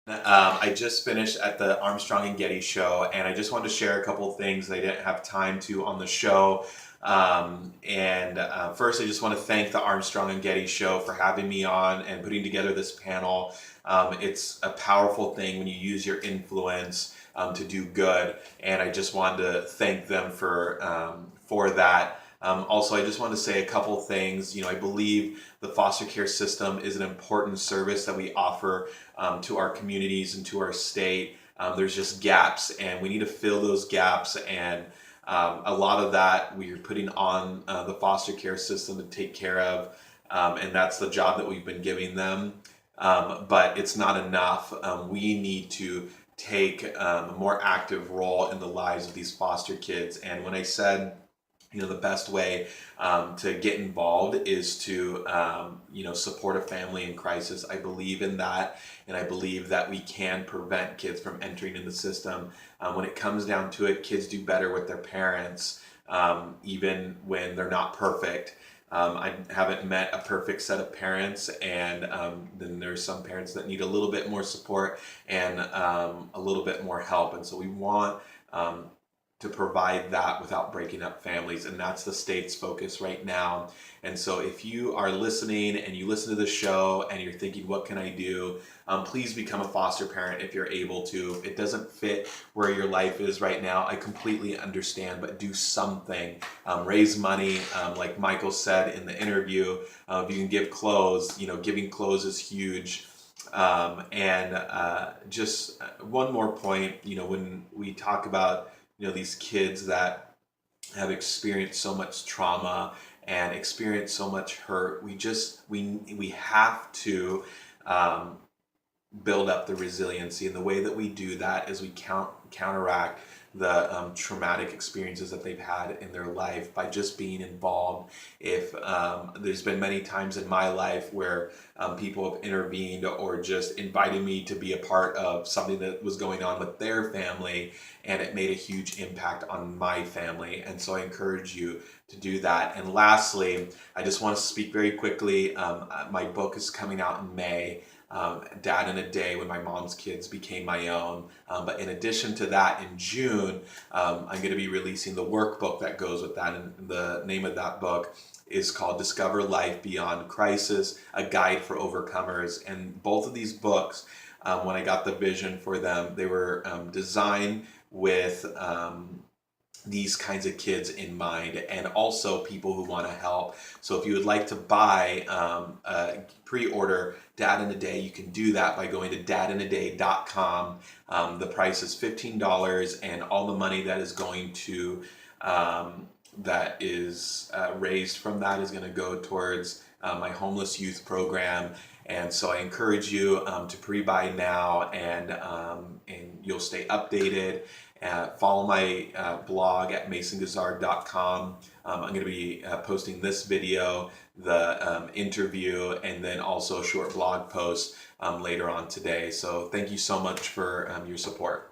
I just finished at the Armstrong and Getty show, and I just wanted to share a couple of things I didn't have time to on the show. First, I just want to thank the Armstrong and Getty show for having me on and putting together this panel. It's a powerful thing when you use your influence to do good, and I just wanted to thank them for that. Also, I just want to say a couple things. I believe the foster care system is an important service that we offer to our communities and to our state. There's just gaps, and we need to fill those gaps. And a lot of that we are putting on the foster care system to take care of, and that's the job that we've been giving them. But it's not enough. We need to take a more active role in the lives of these foster kids. And when I said the best way to get involved is to, support a family in crisis. I believe in that, and I believe that we can prevent kids from entering in the system. When it comes down to it, kids do better with their parents, even when they're not perfect. I haven't met a perfect set of parents, and then there's some parents that need a little bit more support and a little bit more help. And so we want to provide that without breaking up families, and that's the state's focus right now. And so if you are listening and you listen to the show and you're thinking, what can I do? Please become a foster parent if you're able to. If it doesn't fit where your life is right now, I completely understand, but do something. Raise money, like Michael said in the interview. If you can give clothes, giving clothes is huge. Just one more point, when we talk about these kids that have experienced so much trauma and experienced so much hurt, we have to build up the resiliency. And the way that we do that is we counteract the traumatic experiences that they've had in their life by just being involved. If there's been many times in my life where people have intervened or just invited me to be a part of something that was going on with their family, and it made a huge impact on my family. And so I encourage you to do that. And lastly, I just want to speak very quickly. My book is coming out in May. Dad in a Day, when my mom's kids became my own. But in addition to that, in June, I'm going to be releasing the workbook that goes with that. And the name of that book is called Discover Life Beyond Crisis, a guide for overcomers. And both of these books, when I got the vision for them, they were designed with these kinds of kids in mind, and also people who want to help. So if you would like to buy, pre-order Dad in a Day, you can do that by going to dadinaday.com. The price is $15, and all the money that is going to that is raised from that is going to go towards my homeless youth program. And so I encourage you to pre-buy now, and you'll stay updated. Follow my blog at masongizard.com. I'm going to be posting this video, the interview, and then also a short blog post later on today. So thank you so much for your support.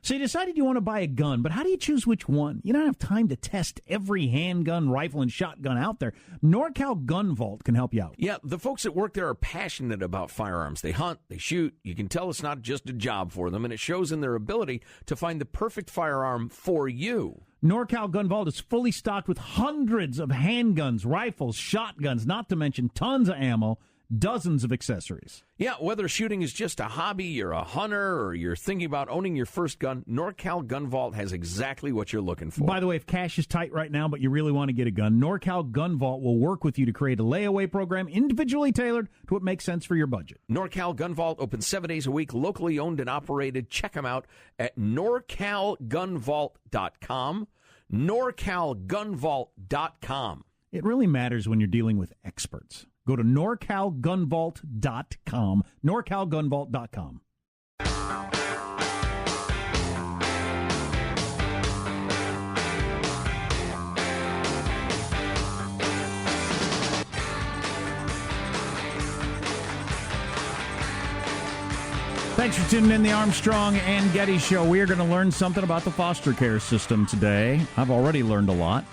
So you decided you want to buy a gun, but how do you choose which one? You don't have time to test every handgun, rifle, and shotgun out there. NorCal Gun Vault can help you out. Yeah, the folks at work there are passionate about firearms. They hunt, they shoot. You can tell it's not just a job for them, and it shows in their ability to find the perfect firearm for you. NorCal Gun Vault is fully stocked with hundreds of handguns, rifles, shotguns, not to mention tons of ammo, dozens of accessories. Yeah, whether shooting is just a hobby, you're a hunter, or you're thinking about owning your first gun, NorCal Gun Vault has exactly what you're looking for. By the way, if cash is tight right now, but you really want to get a gun, NorCal Gun Vault will work with you to create a layaway program individually tailored to what makes sense for your budget. NorCal Gun Vault opens 7 days a week, locally owned and operated. Check them out at norcalgunvault.com. norcalgunvault.com. It really matters when you're dealing with experts. Go to norcalgunvault.com, norcalgunvault.com. Thanks for tuning in the Armstrong and Getty Show. We are going to learn something about the foster care system today. I've already learned a lot.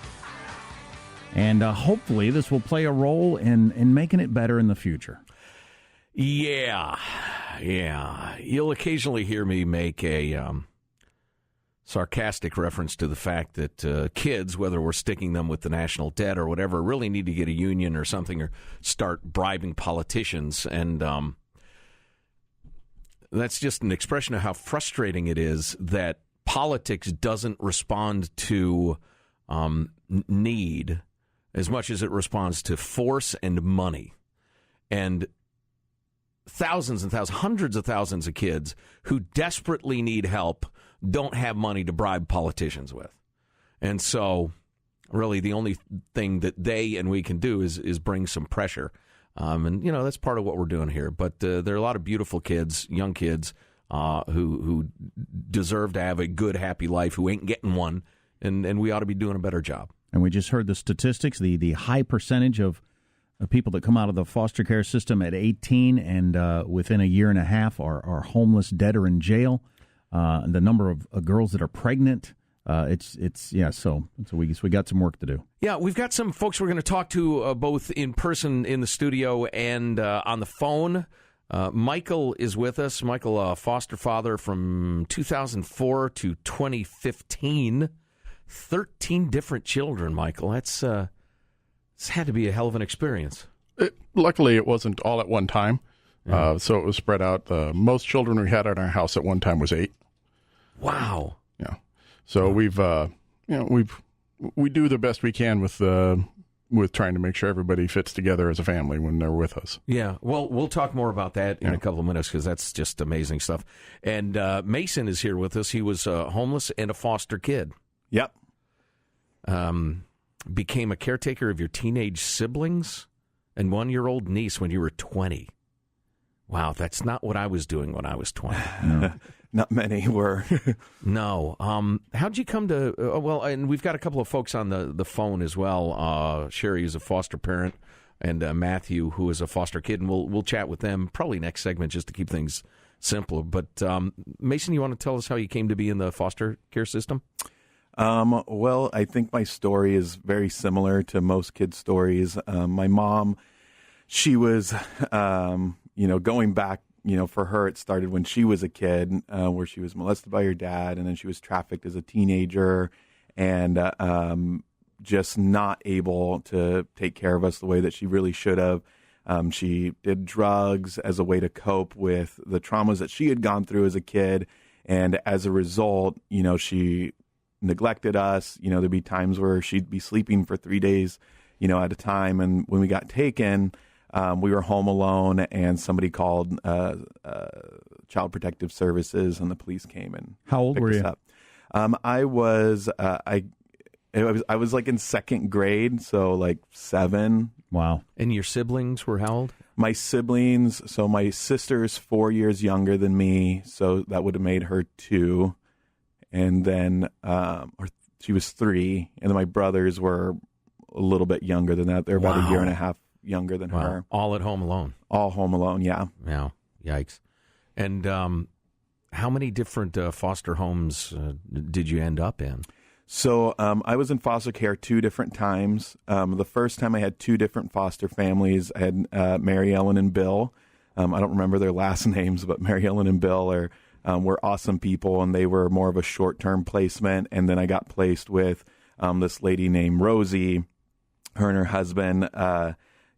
And hopefully this will play a role in making it better in the future. Yeah. You'll occasionally hear me make a sarcastic reference to the fact that kids, whether we're sticking them with the national debt or whatever, really need to get a union or something or start bribing politicians. And that's just an expression of how frustrating it is that politics doesn't respond to need as much as it responds to force and money. And thousands and thousands, hundreds of thousands of kids who desperately need help don't have money to bribe politicians with. And so really the only thing that they and we can do is bring some pressure. And, that's part of what we're doing here. But there are a lot of beautiful kids, young kids, who deserve to have a good, happy life, who ain't getting one, and we ought to be doing a better job. And we just heard the statistics, the high percentage of people that come out of the foster care system at 18 and within a year and a half are homeless, dead, or in jail. The number of girls that are pregnant. So we got some work to do. Yeah, we've got some folks we're going to talk to both in person in the studio and on the phone. Michael is with us. Michael, a foster father from 2004 to 2015. 13 different children, Michael. It's had to be a hell of an experience. Luckily, it wasn't all at one time, so it was spread out. Most children we had in our house at one time was 8. Wow. Yeah. So we do the best we can with trying to make sure everybody fits together as a family when they're with us. Yeah. Well, we'll talk more about that in a couple of minutes because that's just amazing stuff. And Mason is here with us. He was homeless and a foster kid. Yep. Became a caretaker of your teenage siblings and 1-year-old niece when you were 20. Wow, that's not what I was doing when I was 20. No. Not many were. No. How'd you come to... and we've got a couple of folks on the phone as well. Sherry is a foster parent, and Matthew, who is a foster kid, and we'll chat with them probably next segment just to keep things simpler. But Mason, you want to tell us how you came to be in the foster care system? Well, I think my story is very similar to most kids' stories. My mom, she was, going back, for her, it started when she was a kid, where she was molested by her dad, and then she was trafficked as a teenager, and just not able to take care of us the way that she really should have. She did drugs as a way to cope with the traumas that she had gone through as a kid, and as a result, she neglected us. There'd be times where she'd be sleeping for 3 days, at a time. And when we got taken, we were home alone, and somebody called Child Protective Services, and the police came and How old picked were us you? up. I was like in second grade, so like 7. Wow. And your siblings were how old? My siblings, so my sister's 4 years younger than me, so that would have made her 2. And then, she was 3, and then my brothers were a little bit younger than that. They're about a year and a half younger than her. All at home alone. All home alone, yeah. Wow. Yikes. And how many different foster homes did you end up in? So I was in foster care 2 different times. The first time I had 2 different foster families. I had Mary Ellen and Bill. I don't remember their last names, but Mary Ellen and Bill were awesome people, and they were more of a short-term placement. And then I got placed with this lady named Rosie. Her and her husband,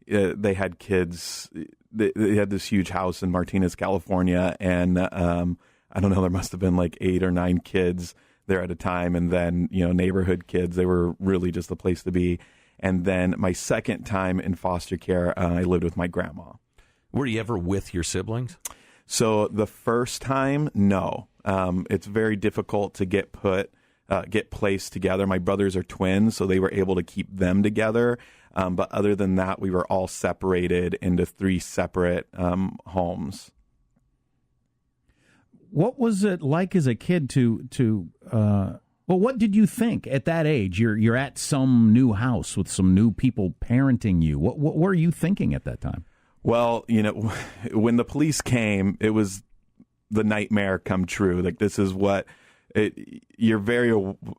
they had kids. They had this huge house in Martinez, California, and I don't know, there must have been like 8 or 9 kids there at a time, and then neighborhood kids. They were really just the place to be. And then my second time in foster care, I lived with my grandma. Were you ever with your siblings? So the first time, no. It's very difficult to get placed together. My brothers are twins, so they were able to keep them together. But other than that, we were all separated into 3 separate homes. What was it like as a kid what did you think at that age? You're at some new house with some new people parenting you. What were you thinking at that time? Well, when the police came, the nightmare come true. Like, this is what at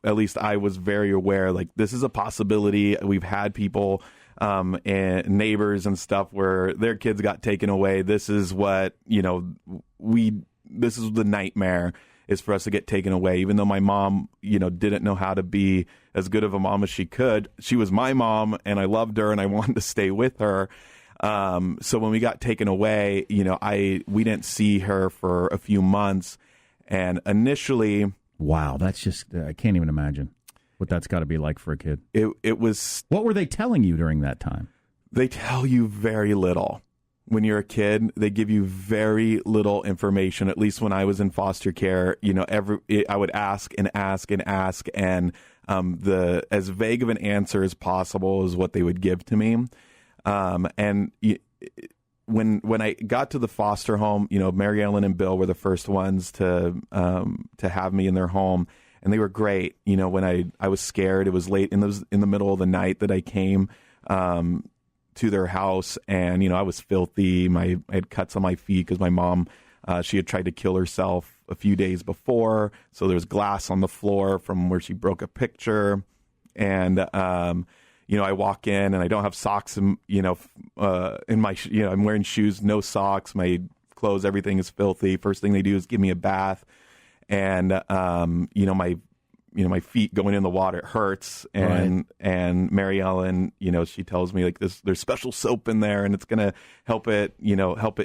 least I was very aware, like, this is a possibility. We've had people and neighbors and stuff where their kids got taken away. This is what, this is the nightmare, is for us to get taken away. Even though my mom, didn't know how to be as good of a mom as she could, she was my mom and I loved her and I wanted to stay with her. So when we got taken away, we didn't see her for a few months. And initially, wow, that's just, I can't even imagine what that's got to be like for a kid. It was. What were they telling you during that time? They tell you very little. When you're a kid, they give you very little information. At least when I was in foster care, I would ask and ask and ask, and as vague of an answer as possible is what they would give to me. When I got to the foster home, Mary Ellen and Bill were the first ones to have me in their home, and they were great. When I was scared, it was late in the middle of the night that I came to their house, and I was filthy. I had cuts on my feet because my mom, she had tried to kill herself a few days before, so there was glass on the floor from where she broke a picture, and I walk in and I don't have socks, in my, I'm wearing shoes, no socks, my clothes, everything is filthy. First thing they do is give me a bath, and my feet going in the water, it hurts. And Mary Ellen, she tells me, like, there's special soap in there and it's going to help it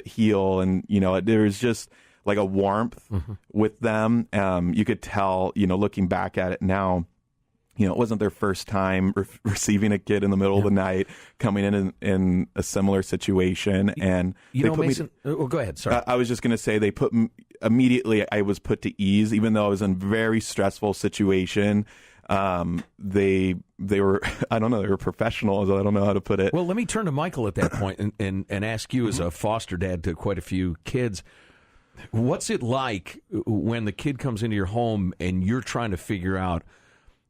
heal. And, there's just like a warmth with them. You could tell, looking back at it now, it wasn't their first time receiving a kid in the middle of the night, coming in a similar situation. And Mason, go ahead. Sorry. I was just going to say immediately I was put to ease, even though I was in a very stressful situation. They were, I don't know, they were professionals. I don't know how to put it. Well, let me turn to Michael at that point and ask you, as a foster dad to quite a few kids, what's it like when the kid comes into your home and you're trying to figure out,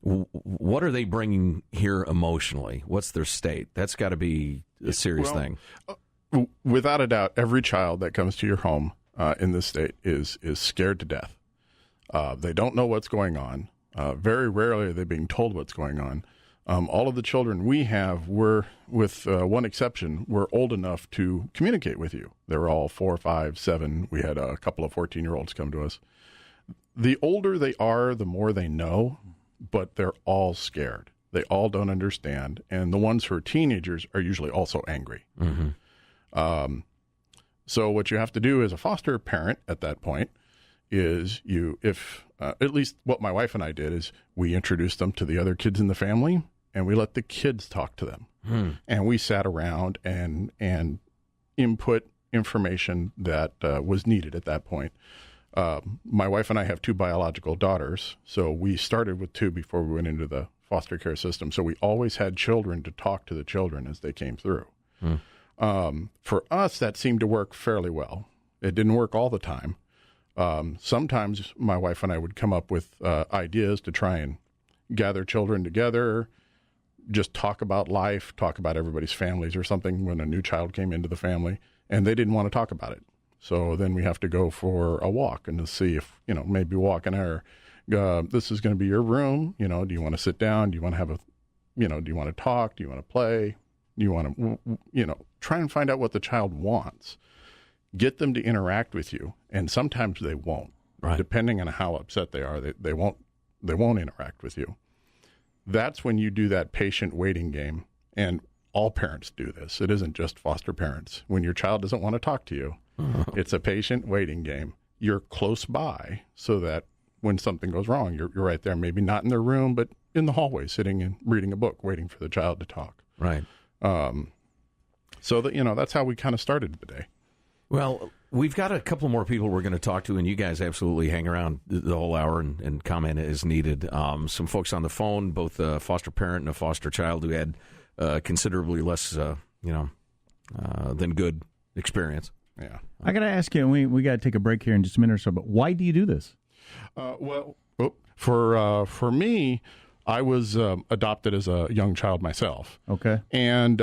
what are they bringing here emotionally? What's their state? That's got to be a serious thing. Without a doubt, every child that comes to your home in this state is scared to death. They don't know what's going on. Very rarely are they being told what's going on. All of the children we have were, with one exception, were old enough to communicate with you. They were all 4, 5, 7. We had a couple of 14-year-olds come to us. The older they are, the more they know, but they're all scared. They all don't understand. And the ones who are teenagers are usually also angry. Mm-hmm. So what you have to do as a foster parent at that point is at least what my wife and I did is we introduced them to the other kids in the family and we let the kids talk to them. And we sat around and input information that was needed at that point. My wife and I have 2 biological daughters, so we started with 2 before we went into the foster care system. So we always had children to talk to the children as they came through. For us, that seemed to work fairly well. It didn't work all the time. Sometimes my wife and I would come up with ideas to try and gather children together, just talk about life, talk about everybody's families or something when a new child came into the family, and they didn't want to talk about it. So then we have to go for a walk and to see if, maybe walk an hour. This is going to be your room. Do you want to sit down? Do you want to have do you want to talk? Do you want to play? Do you want to, try and find out what the child wants. Get them to interact with you. And sometimes they won't. Right. Depending on how upset they are, they won't interact with you. That's when you do that patient waiting game. And all parents do this. It isn't just foster parents. When your child doesn't want to talk to you, it's a patient waiting game. You're close by so that when something goes wrong, you're right there, maybe not in their room, but in the hallway, sitting and reading a book, waiting for the child to talk. Right. So that, that's how we kind of started the day. Well, we've got a couple more people we're going to talk to, and you guys absolutely hang around the whole hour and comment as needed. Some folks on the phone, both a foster parent and a foster child who had considerably less, than good experience. Yeah. I got to ask you, and we got to take a break here in just a minute or so, but why do you do this? For me, I was adopted as a young child myself. Okay. And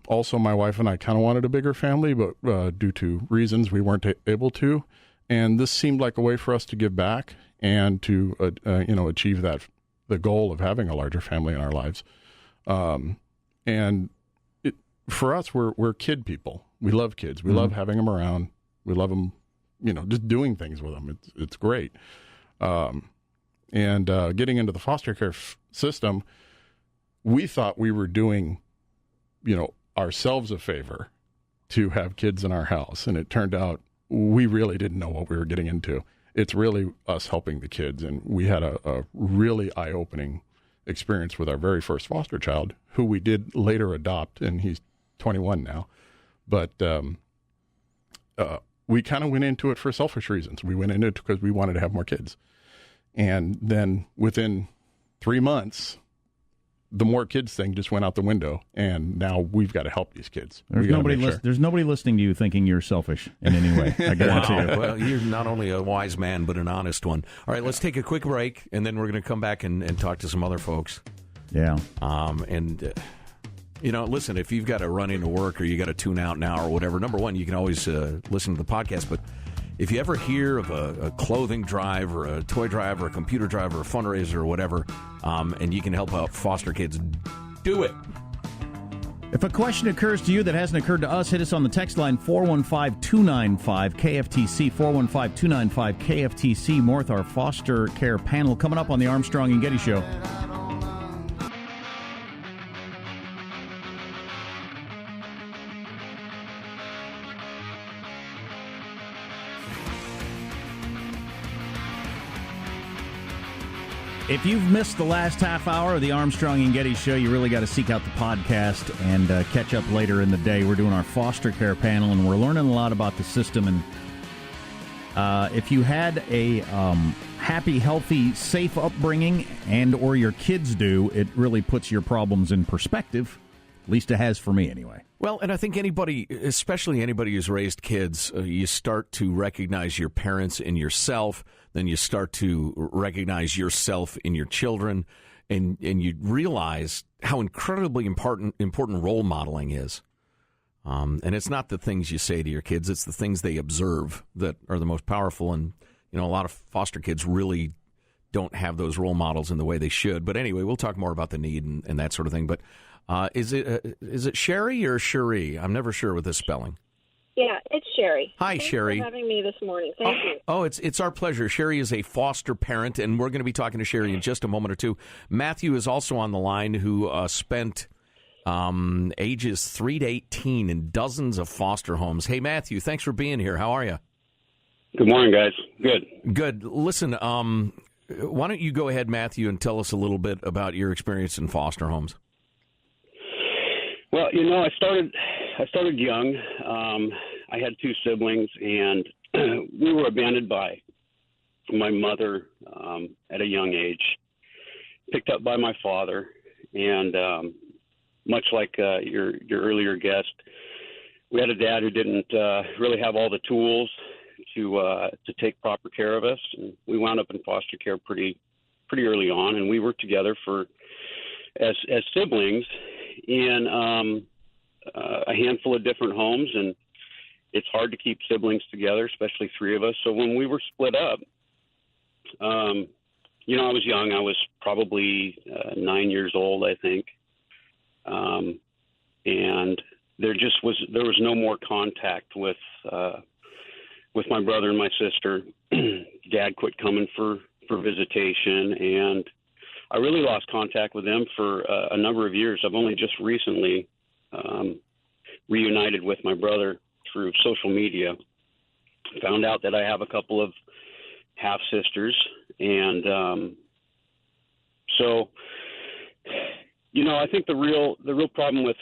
also my wife and I kind of wanted a bigger family, but due to reasons we weren't able to. And this seemed like a way for us to give back and to, achieve the goal of having a larger family in our lives. For us, we're kid people. We love kids. We love having them around. We love them, just doing things with them. It's great. Getting into the foster care system, we thought we were doing, ourselves a favor to have kids in our house. And it turned out we really didn't know what we were getting into. It's really us helping the kids. And we had a really eye-opening experience with our very first foster child, who we did later adopt, and he's 21 now. But we kind of went into it for selfish reasons. We went into it because we wanted to have more kids. And then within 3 months, the more kids thing just went out the window, and now we've got to help these kids. There's nobody listening to you thinking you're selfish in any way. I guarantee you. Well, you're not only a wise man, but an honest one. All right, let's take a quick break, and then we're going to come back and talk to some other folks. Yeah. Listen, if you've got to run into work or you got to tune out now or whatever, number one, you can always listen to the podcast, but if you ever hear of a clothing drive or a toy drive or a computer drive or a fundraiser or whatever, and you can help out foster kids, do it. If a question occurs to you that hasn't occurred to us, hit us on the text line 415-295-KFTC, 415-295-KFTC. More with our foster care panel coming up on the Armstrong and Getty Show. If you've missed the last half hour of the Armstrong and Getty Show, you really got to seek out the podcast and catch up later in the day. We're doing our foster care panel, and we're learning a lot about the system. And if you had a happy, healthy, safe upbringing, and or your kids do, it really puts your problems in perspective. At least it has for me, anyway. Well, and I think anybody, especially anybody who's raised kids, you start to recognize your parents in yourself. Then you start to recognize yourself in your children, and you realize how incredibly important role modeling is. And it's not the things you say to your kids; it's the things they observe that are the most powerful. And a lot of foster kids really don't have those role models in the way they should. But anyway, we'll talk more about the need and that sort of thing. But is it Sherry or Cherie? I'm never sure with this spelling. Yeah, it's Sherry. Hi, Thanks Sherry. for having me this morning. Thank you. Oh, it's our pleasure. Sherry is a foster parent, and we're going to be talking to Sherry in just a moment or two. Matthew is also on the line, who spent ages 3 to 18 in dozens of foster homes. Hey, Matthew, thanks for being here. How are you? Good morning, guys. Good. Listen, why don't you go ahead, Matthew, and tell us a little bit about your experience in foster homes? Well, I started young. I had 2 siblings, and we were abandoned by my mother at a young age, picked up by my father, and much like your earlier guest, we had a dad who didn't really have all the tools to take proper care of us, and we wound up in foster care pretty early on, and we worked together as siblings in a handful of different homes, and it's hard to keep siblings together, especially 3 of us. So when we were split up, I was young. I was probably 9 years old, I think, and there was no more contact with my brother and my sister. Dad quit coming for visitation, and I really lost contact with them for a number of years. I've only just recently reunited with my brother through social media. Found out that I have a couple of half sisters, and so I think the real problem with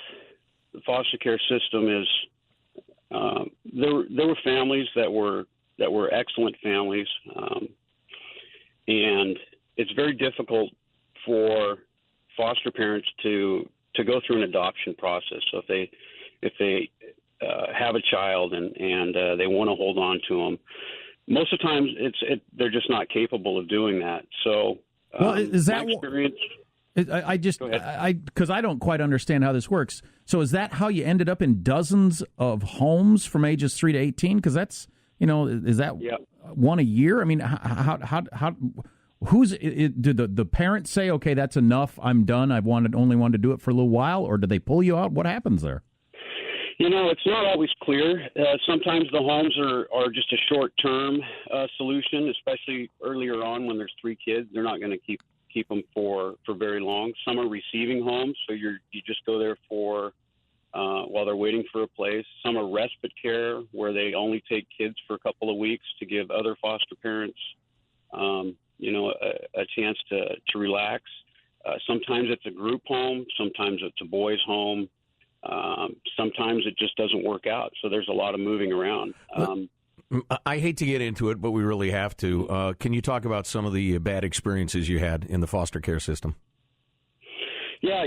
the foster care system is there were families that were excellent families, and it's very difficult for foster parents to go through an adoption process. So if they have a child and they want to hold on to them, most of the times they're just not capable of doing that. So, is that my experience? Because I don't quite understand how this works. So is that how you ended up in dozens of homes from ages 3 to 18? Because Is that one a year? I mean, how did the parents say, okay, that's enough, I'm done, only wanted to do it for a little while, or did they pull you out? What happens there? It's not always clear. Sometimes the homes are just a short-term solution, especially earlier on when there's 3 kids. They're not going to keep them for very long. Some are receiving homes, so you just go there for while they're waiting for a place. Some are respite care, where they only take kids for a couple of weeks to give other foster parents, a chance to relax. Sometimes it's a group home. Sometimes it's a boys' home. Sometimes it just doesn't work out. So there's a lot of moving around. I hate to get into it, but we really have to. Can you talk about some of the bad experiences you had in the foster care system? Yeah,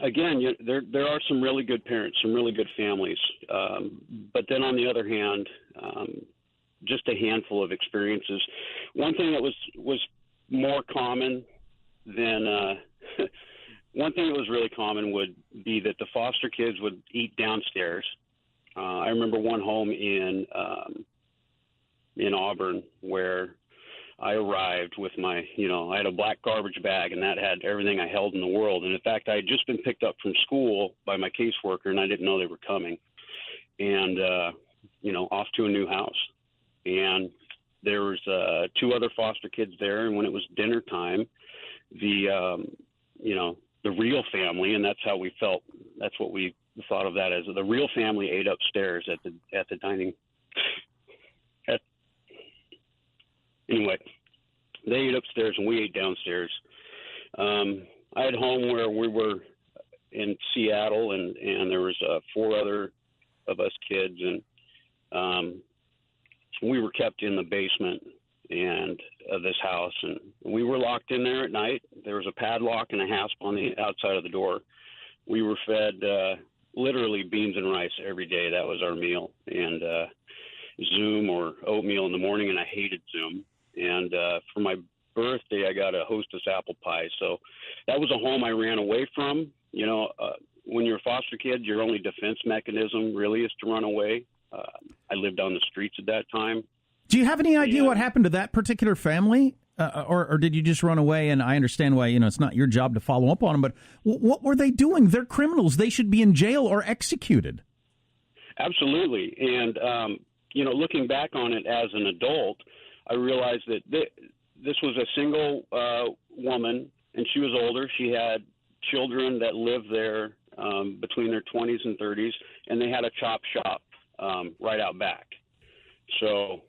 again, there are some really good parents, some really good families. But then on the other hand, just a handful of experiences. One thing that was more common than one thing that was really common would be that the foster kids would eat downstairs. I remember one home in Auburn where I arrived with my, I had a black garbage bag, and that had everything I held in the world. And in fact, I had just been picked up from school by my caseworker, and I didn't know they were coming. And, off to a new house. And there was 2 other foster kids there. And when it was dinner time, the real family, and that's how we felt. That's what we thought of that as. The real family ate upstairs at the dining. Anyway, they ate upstairs and we ate downstairs. I had home where we were in Seattle, and there was 4 other of us kids, and we were kept in the basement of this house, and we were locked in there at night. There was a padlock and a hasp on the outside of the door. We were fed literally beans and rice every day. That was our meal, and Zoom or oatmeal in the morning, and I hated Zoom. And for my birthday, I got a Hostess apple pie. So that was a home I ran away from. When you're a foster kid, your only defense mechanism really is to run away. I lived on the streets at that time. Do you have any idea what happened to that particular family? Or did you just run away? And I understand why, it's not your job to follow up on them, but what were they doing? They're criminals. They should be in jail or executed. Absolutely. And, looking back on it as an adult, I realized that this was a single woman, and she was older. She had children that lived there between their 20s and 30s, and they had a chop shop right out back. So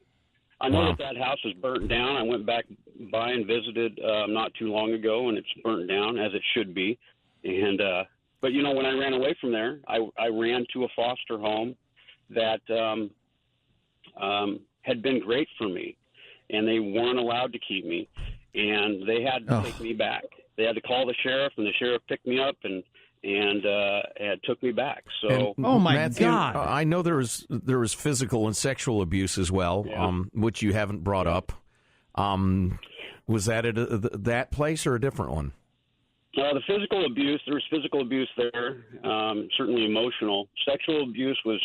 I know that house is burnt down. I went back by and visited not too long ago, and it's burnt down, as it should be. And but, when I ran away from there, I ran to a foster home that had been great for me. And they weren't allowed to keep me, and they had to take me back. They had to call the sheriff, and the sheriff picked me up and took me back. So, Matthew, God, I know there was physical and sexual abuse as well, which you haven't brought up. Was that at that place or a different one? The physical abuse. There was physical abuse there. Certainly emotional. Sexual abuse was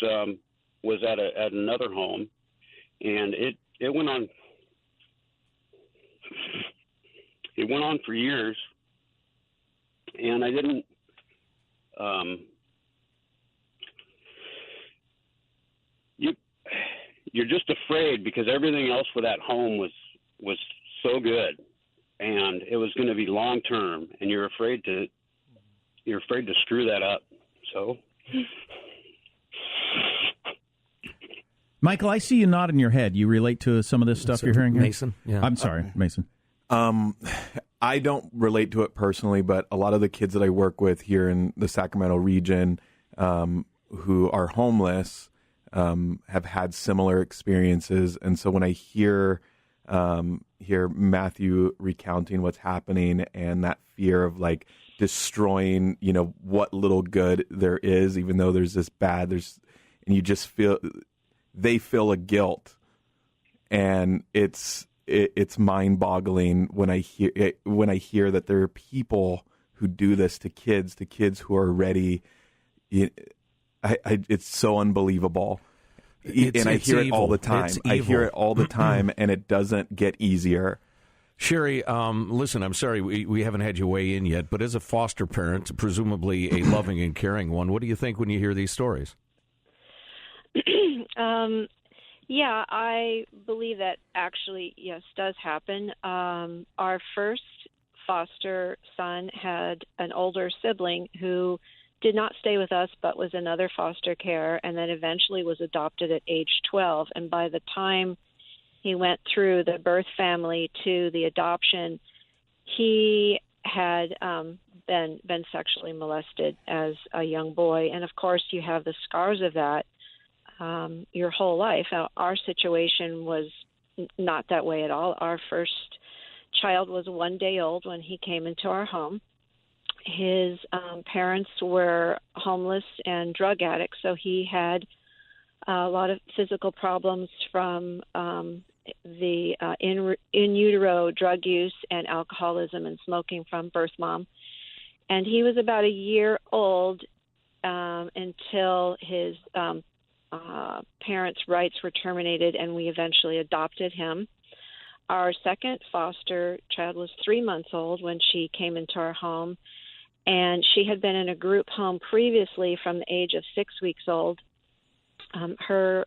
at another home, and it went on. It went on for years, and I didn't. You're just afraid because everything else with that home was so good, and it was going to be long term, and you're afraid to screw that up. So. Michael, I see you nodding your head. You relate to some of this stuff you're hearing here? Mason? Yeah. I'm sorry, Mason. I don't relate to it personally, but a lot of the kids that I work with here in the Sacramento region who are homeless have had similar experiences. And so when I hear Matthew recounting what's happening and that fear of like destroying, what little good there is, even though there's this bad, and you just feel... They feel a guilt, and it's mind-boggling when I hear that there are people who do this to kids who are ready. It's so unbelievable. and I hear it all the time. I hear it all the time, and it doesn't get easier. Sherry, listen, I'm sorry we haven't had you weigh in yet, but as a foster parent, presumably a loving and caring one, what do you think when you hear these stories? Yeah, I believe that actually, yes, does happen. Our first foster son had an older sibling who did not stay with us but was in other foster care, and then eventually was adopted at age 12. And by the time he went through the birth family to the adoption, he had been sexually molested as a young boy. And, of course, you have the scars of that your whole life. Our situation was not that way at all. Our first child was 1 day old when he came into our home. His parents were homeless and drug addicts, so he had a lot of physical problems from the in utero drug use and alcoholism and smoking from birth mom. And he was about a year old until his parents' rights were terminated, and we eventually adopted him. Our second foster child was 3 months old when she came into our home, and she had been in a group home previously from the age of 6 weeks old. Her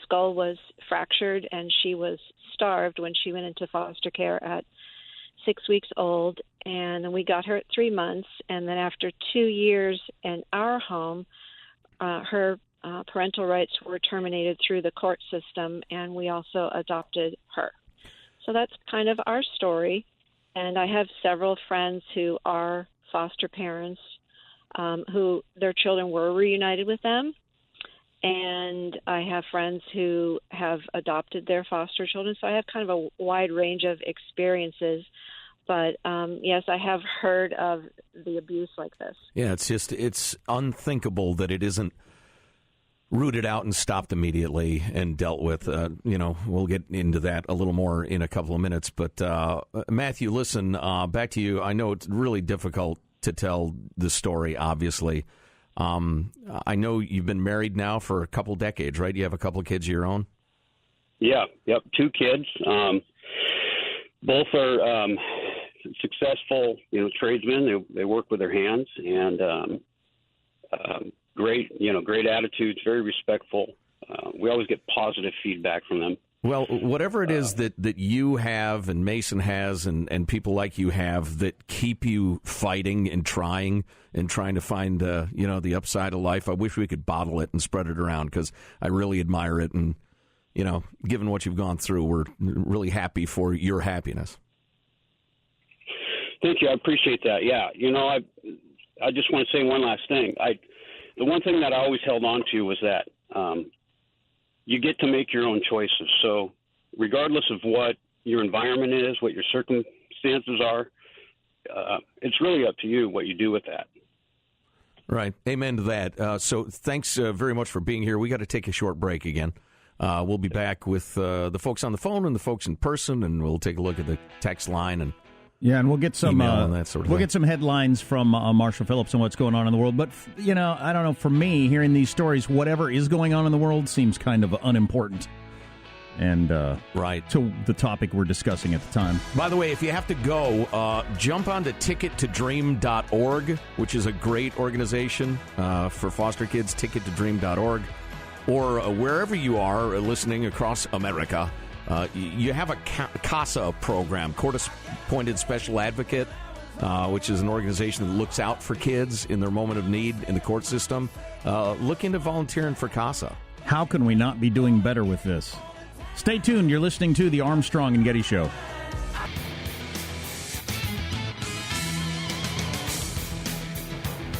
skull was fractured, and she was starved when she went into foster care at 6 weeks old. And then we got her at 3 months, and then after 2 years in our home, her parental rights were terminated through the court system, and we also adopted her. So that's kind of our story. And I have several friends who are foster parents who their children were reunited with them. And I have friends who have adopted their foster children. So I have kind of a wide range of experiences. But, yes, I have heard of the abuse like this. Yeah, it's unthinkable that it isn't rooted out and stopped immediately and dealt with. We'll get into that a little more in a couple of minutes. But, Matthew, listen, back to you. I know it's really difficult to tell the story, obviously. I know you've been married now for a couple decades, right? You have a couple of kids of your own? Yeah, yep, 2 kids. Both are successful, tradesmen. They work with their hands, and great attitudes, very respectful. We always get positive feedback from them. Well, whatever it is that you have and Mason has and people like you have that keep you fighting and trying to find the upside of life, I wish we could bottle it and spread it around, because I really admire it. And, given what you've gone through, we're really happy for your happiness. Thank you. I appreciate that. Yeah. I just want to say one last thing. The one thing that I always held on to was that you get to make your own choices. So regardless of what your environment is, what your circumstances are, it's really up to you what you do with that. Right. Amen to that. So thanks very much for being here. We got to take a short break again. We'll be back with the folks on the phone and the folks in person, and we'll take a look at the text line and we'll get some and that sort of get some headlines from Marshall Phillips on what's going on in the world. But I don't know. For me, hearing these stories, whatever is going on in the world seems kind of unimportant, and right to the topic we're discussing at the time. By the way, if you have to go, jump onto tickettodream.org, which is a great organization for foster kids. Tickettodream.org, or wherever you are listening across America. You have a CASA program, Court-Appointed Special Advocate, which is an organization that looks out for kids in their moment of need in the court system. Look into volunteering for CASA. How can we not be doing better with this? Stay tuned. You're listening to the Armstrong and Getty Show.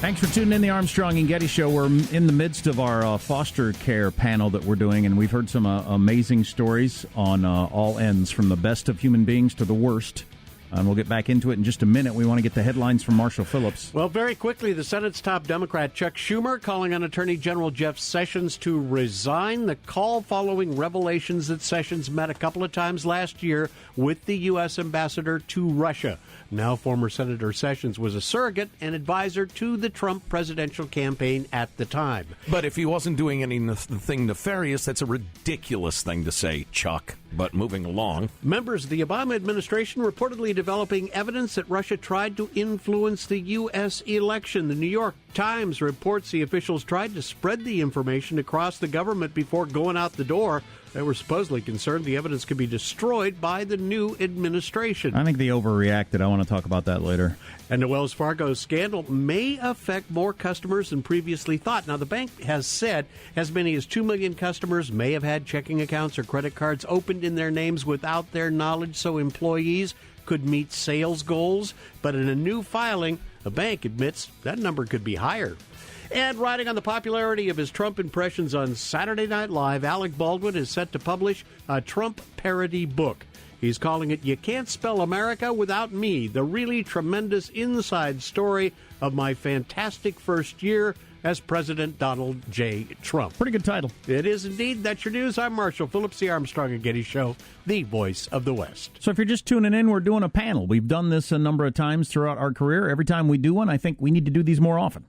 Thanks for tuning in the Armstrong and Getty Show. We're in the midst of our foster care panel that we're doing, and we've heard some amazing stories on all ends, from the best of human beings to the worst. And we'll get back into it in just a minute. We want to get the headlines from Marshall Phillips. Well, very quickly, the Senate's top Democrat, Chuck Schumer, calling on Attorney General Jeff Sessions to resign. The call following revelations that Sessions met a couple of times last year with the U.S. ambassador to Russia. Now, former Senator Sessions was a surrogate and advisor to the Trump presidential campaign at the time. But if he wasn't doing anything nefarious, that's a ridiculous thing to say, Chuck. But moving along. Members of the Obama administration reportedly developing evidence that Russia tried to influence the U.S. election. The New York Times reports the officials tried to spread the information across the government before going out the door. They were supposedly concerned the evidence could be destroyed by the new administration. I think they overreacted. I want to talk about that later. And the Wells Fargo scandal may affect more customers than previously thought. Now, the bank has said as many as 2 million customers may have had checking accounts or credit cards opened in their names without their knowledge, so employees could meet sales goals. But in a new filing, the bank admits that number could be higher. And riding on the popularity of his Trump impressions on Saturday Night Live, Alec Baldwin is set to publish a Trump parody book. He's calling it You Can't Spell America Without Me, the really tremendous inside story of my fantastic first year as President Donald J. Trump. Pretty good title. It is indeed. That's your news. I'm Marshall Phillips, the Armstrong and Getty Show, the voice of the West. So if you're just tuning in, we're doing a panel. We've done this a number of times throughout our career. Every time we do one, I think we need to do these more often.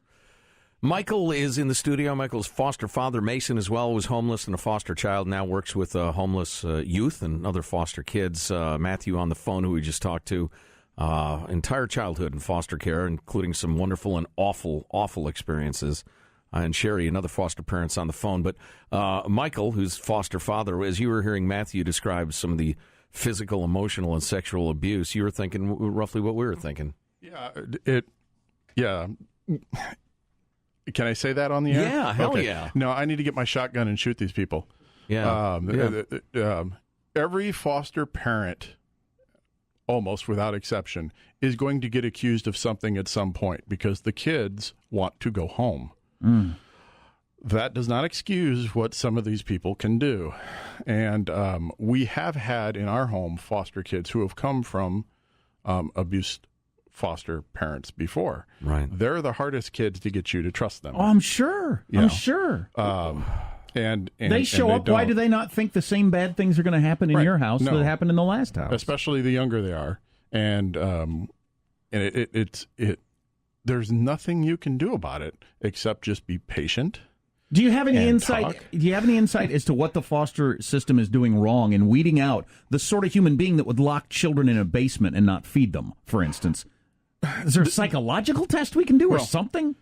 Michael is in the studio. Michael's foster father, Mason, as well, was homeless and a foster child, now works with homeless youth and other foster kids. Matthew on the phone, who we just talked to, entire childhood in foster care, including some wonderful and awful experiences. And Sherry, another foster parent's on the phone. But Michael, who's foster father, as you were hearing Matthew describe some of the physical, emotional, and sexual abuse, you were thinking roughly what we were thinking. Yeah. Can I say that on the air? Yeah, hell okay. yeah. No, I need to get my shotgun and shoot these people. Yeah. Every foster parent, almost without exception, is going to get accused of something at some point because the kids want to go home. Mm. That does not excuse what some of these people can do. And we have had in our home foster kids who have come from abused foster parents before. Right. They're the hardest kids to get you to trust them. Oh, I'm sure. Yeah. I'm sure. And they show up. Why do they not think the same bad things are going to happen in your house that happened in the last house? Especially the younger they are. And there's nothing you can do about it except just be patient. Do you have any insight? Talk. Do you have any insight as to what the foster system is doing wrong in weeding out the sort of human being that would lock children in a basement and not feed them, for instance? Is there a psychological test we can do or something?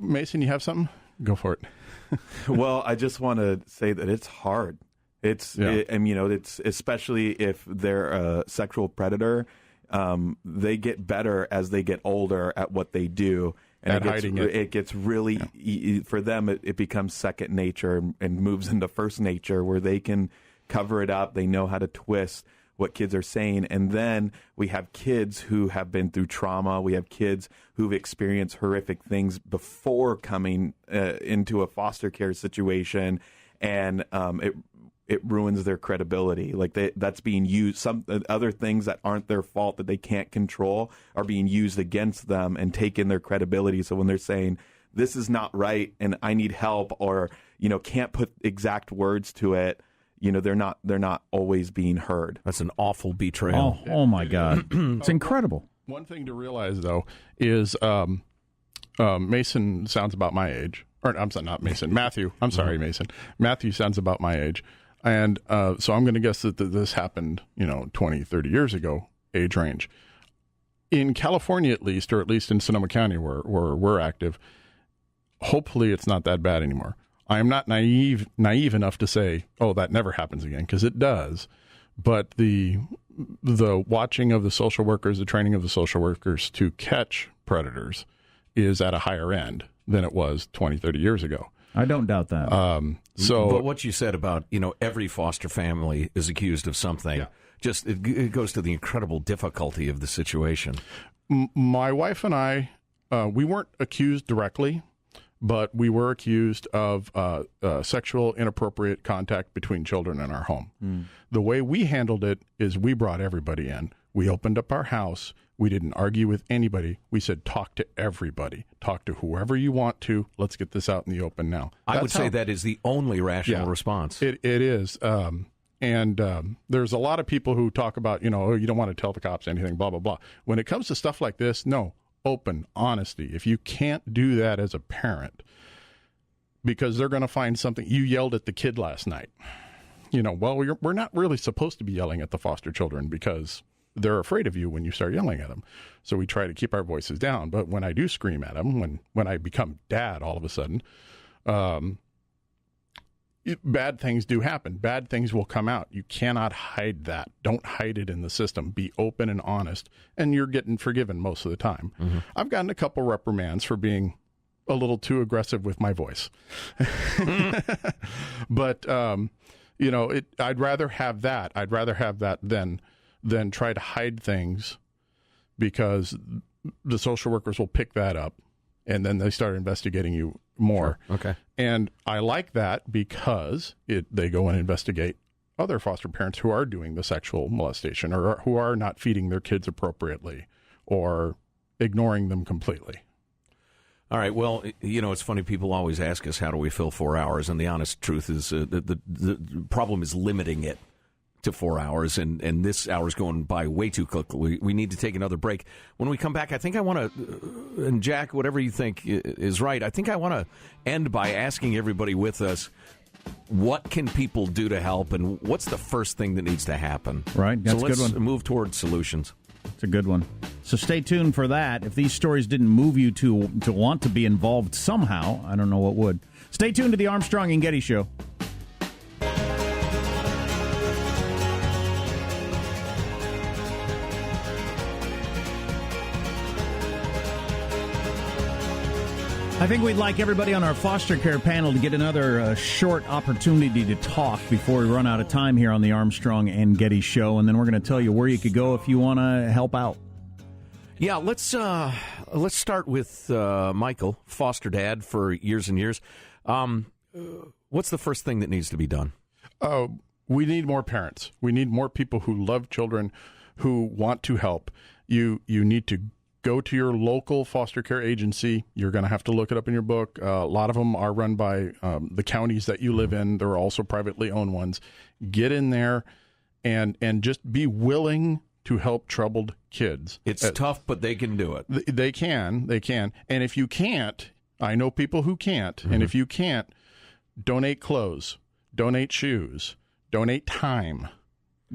Mason, you have something? Go for it. Well, I just want to say that it's hard. It's especially if they're a sexual predator. They get better as they get older at what they do. And it gets really, for them, it becomes second nature and moves into first nature where they can cover it up. They know how to twist what kids are saying. And then we have kids who have been through trauma. We have kids who've experienced horrific things before coming into a foster care situation. And it ruins their credibility. Like that's being used. Some other things that aren't their fault that they can't control are being used against them and taking their credibility. So when they're saying this is not right and I need help, or can't put exact words to it, they're not always being heard. That's an awful betrayal. Oh my God, it's incredible. One thing to realize though is Mason sounds about my age. Or I'm sorry, not Mason. Matthew. I'm sorry, Mason. Matthew sounds about my age. And so I'm going to guess that this happened, 20, 30 years ago, age range. In California, at least, or at least in Sonoma County where we're active, hopefully it's not that bad anymore. I am not naive enough to say, oh, that never happens again, because it does. But the watching of the social workers, the training of the social workers to catch predators is at a higher end than it was 20, 30 years ago. I don't doubt that. But what you said about, every foster family is accused of something, it goes to the incredible difficulty of the situation. My wife and I, we weren't accused directly, but we were accused of sexual inappropriate contact between children in our home. The way we handled it is we brought everybody in. We opened up our house. We didn't argue with anybody. We said, talk to everybody. Talk to whoever you want to. Let's get this out in the open now. I would say that is the only rational response. It is. And there's a lot of people who talk about, oh, you don't want to tell the cops anything, blah, blah, blah. When it comes to stuff like this, no, open, honesty. If you can't do that as a parent, because they're going to find something, you yelled at the kid last night. Well, we're not really supposed to be yelling at the foster children because they're afraid of you when you start yelling at them. So we try to keep our voices down. But when I do scream at them, when I become dad all of a sudden, bad things do happen. Bad things will come out. You cannot hide that. Don't hide it in the system. Be open and honest, and you're getting forgiven most of the time. Mm-hmm. I've gotten a couple reprimands for being a little too aggressive with my voice. But, I'd rather have that. I'd rather have that than try to hide things, because the social workers will pick that up, and then they start investigating you more. Sure. Okay. And I like that because they go and investigate other foster parents who are doing the sexual molestation, or who are not feeding their kids appropriately, or ignoring them completely. All right. Well, it's funny. People always ask us, how do we fill 4 hours? And the honest truth is the problem is limiting it to 4 hours, and this hour's going by way too quickly. We need to take another break. When we come back, I think I want to, and Jack, whatever you think is right, I think I want to end by asking everybody with us, what can people do to help, and what's the first thing that needs to happen? Right. That's so a good one. Let's move towards solutions. It's a good one. So stay tuned for that. If these stories didn't move you to want to be involved somehow, I don't know what would. Stay tuned to the Armstrong and Getty Show. I think we'd like everybody on our foster care panel to get another short opportunity to talk before we run out of time here on the Armstrong and Getty Show, and then we're going to tell you where you could go if you want to help out. Yeah, let's start with Michael, foster dad for years and years. What's the first thing that needs to be done? We need more parents. We need more people who love children, who want to help. You need to go to your local foster care agency. You're going to have to look it up in your book. A lot of them are run by the counties that you live in. There are also privately owned ones. Get in there and just be willing to help troubled kids. It's tough, but they can do it. They can. And if you can't, I know people who can't. Mm-hmm. And if you can't, donate clothes, donate shoes, donate time,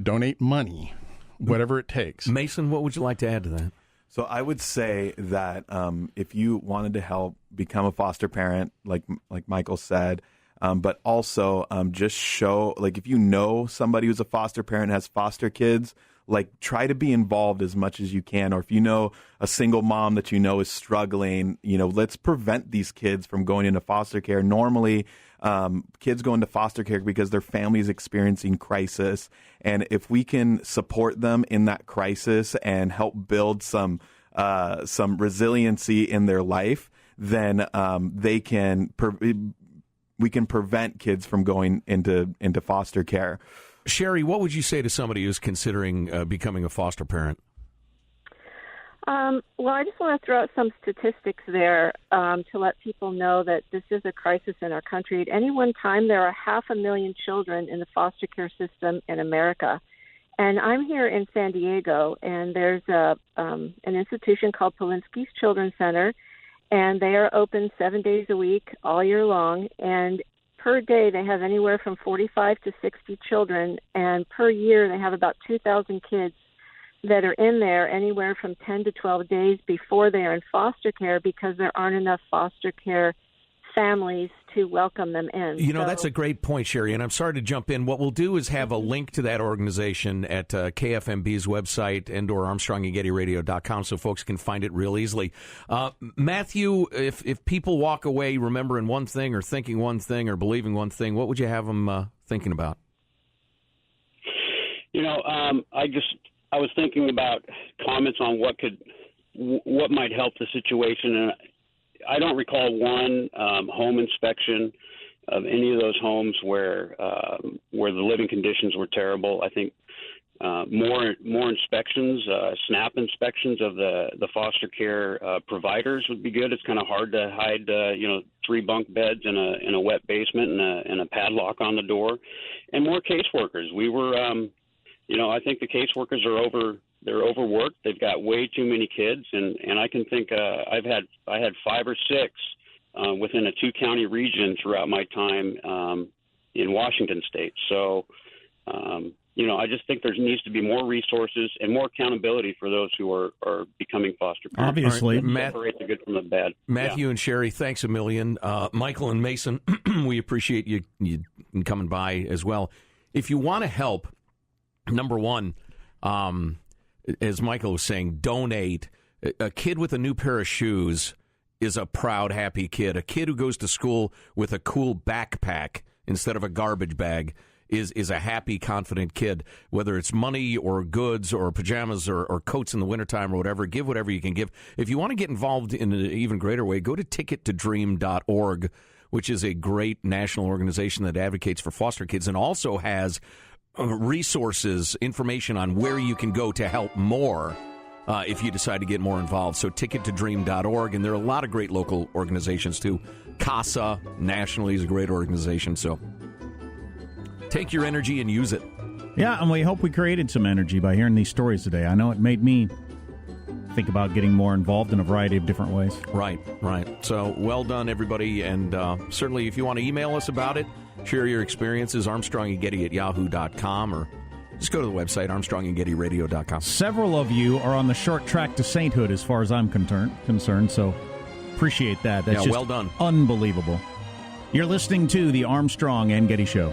donate money, whatever it takes. Mason, what would you like to add to that? So I would say that if you wanted to help become a foster parent, like Michael said, but also just show, like, if you know somebody who's a foster parent and has foster kids, like, try to be involved as much as you can. Or if you know a single mom that you know is struggling, let's prevent these kids from going into foster care. Normally, kids go into foster care because their family is experiencing crisis. And if we can support them in that crisis and help build some resiliency in their life, then we can prevent kids from going into foster care. Sherry, what would you say to somebody who's considering becoming a foster parent? Well, I just want to throw out some statistics there to let people know that this is a crisis in our country. At any one time, there are 500,000 children in the foster care system in America. And I'm here in San Diego, and there's an institution called Polinsky's Children's Center, and they are open 7 days a week, all year long. And per day, they have anywhere from 45 to 60 children, and per year, they have about 2,000 kids that are in there anywhere from 10 to 12 days before they are in foster care, because there aren't enough foster care families to welcome them in. That's a great point, Sherry, and I'm sorry to jump in. What we'll do is have a link to that organization at KFMB's website and/or ArmstrongandGettyRadio.com so folks can find it real easily. Matthew, if people walk away remembering one thing or thinking one thing or believing one thing, what would you have them thinking about? I was thinking about comments on what might help the situation, and I don't recall one home inspection of any of those homes where the living conditions were terrible. I think more inspections, SNAP inspections of the foster care providers would be good. It's kind of hard to hide 3 bunk beds in a wet basement and a padlock on the door, and more caseworkers. We were, I think the caseworkers they're overworked. They've got way too many kids, and I can think I had 5 or 6 within a 2-county region throughout my time in Washington State. So. I just think there needs to be more resources and more accountability for those who are becoming foster parents. Obviously. Separate the good from the bad. Matthew and Sherry, thanks a million. Michael and Mason, we appreciate you coming by as well. If you want to help, number one, as Michael was saying, donate. A kid with a new pair of shoes is a proud, happy kid. A kid who goes to school with a cool backpack instead of a garbage bag is a happy, confident kid. Whether it's money or goods or pajamas or coats in the wintertime or whatever, give whatever you can give. If you want to get involved in an even greater way, go to tickettodream.org, which is a great national organization that advocates for foster kids and also has resources, information on where you can go to help more if you decide to get more involved. So tickettodream.org, and there are a lot of great local organizations too. CASA nationally is a great organization, so take your energy and use it. Yeah, and we hope we created some energy by hearing these stories today. I know it made me think about getting more involved in a variety of different ways. Right. So well done, everybody. And certainly if you want to email us about it, share your experiences, armstrongandgetty@yahoo.com, or just go to the website, armstrongandgettyradio.com. Several of you are on the short track to sainthood as far as I'm concerned, so appreciate that. That's just well done. Unbelievable. You're listening to the Armstrong and Getty Show.